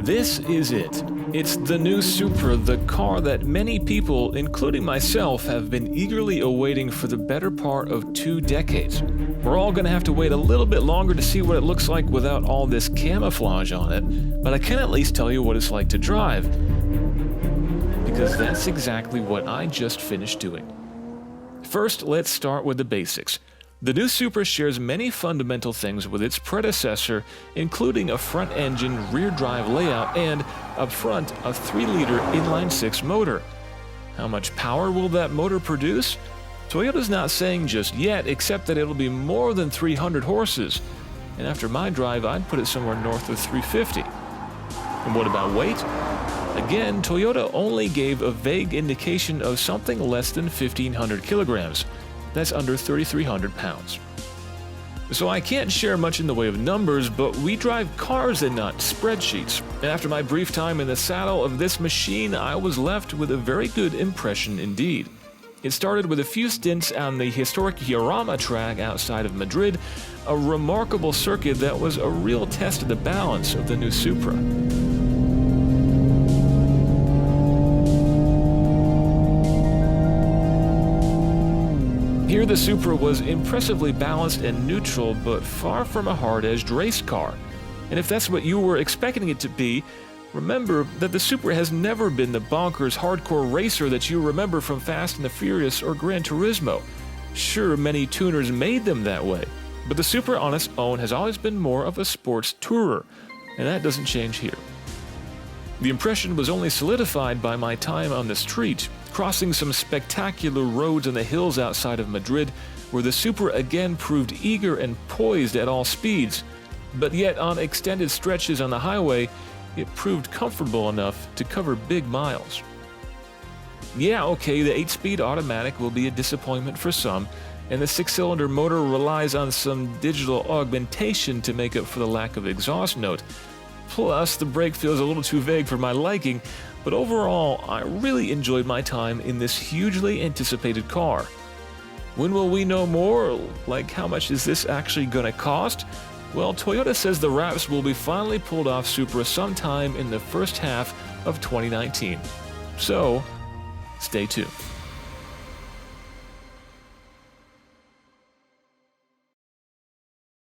This is it. It's the new Supra, the car that many people, including myself, have been eagerly awaiting for the better part of 2 decades. We're all going to have to wait a little bit longer to see what it looks like without all this camouflage on it, but I can at least tell you what it's like to drive, because that's exactly what I just finished doing. First, let's start with the basics. The new Supra shares many fundamental things with its predecessor, including a front-engine rear-drive layout and, up front, a 3-liter inline-6 motor. How much power will that motor produce? Toyota's not saying just yet, except that it'll be more than 300 horses. And after my drive, I'd put it somewhere north of 350. And what about weight? Again, Toyota only gave a vague indication of something less than 1,500 kilograms. That's under 3,300 pounds. So I can't share much in the way of numbers, but we drive cars and not spreadsheets. And after my brief time in the saddle of this machine, I was left with a very good impression indeed. It started with a few stints on the historic Jarama track outside of Madrid, a remarkable circuit that was a real test of the balance of the new Supra. Here the Supra was impressively balanced and neutral, but far from a hard-edged race car. And if that's what you were expecting it to be, remember that the Supra has never been the bonkers hardcore racer that you remember from Fast and the Furious or Gran Turismo. Sure, many tuners made them that way, but the Supra on its own has always been more of a sports tourer, and that doesn't change here. The impression was only solidified by my time on the street, crossing some spectacular roads in the hills outside of Madrid, where the Supra again proved eager and poised at all speeds, but yet on extended stretches on the highway, it proved comfortable enough to cover big miles. Yeah, okay, the 8-speed automatic will be a disappointment for some, and the 6-cylinder motor relies on some digital augmentation to make up for the lack of exhaust note. Plus, the brake feels a little too vague for my liking, but overall, I really enjoyed my time in this hugely anticipated car. When will we know more? Like, how much is this actually gonna cost? Well, Toyota says the wraps will be finally pulled off Supra sometime in the first half of 2019. So, stay tuned.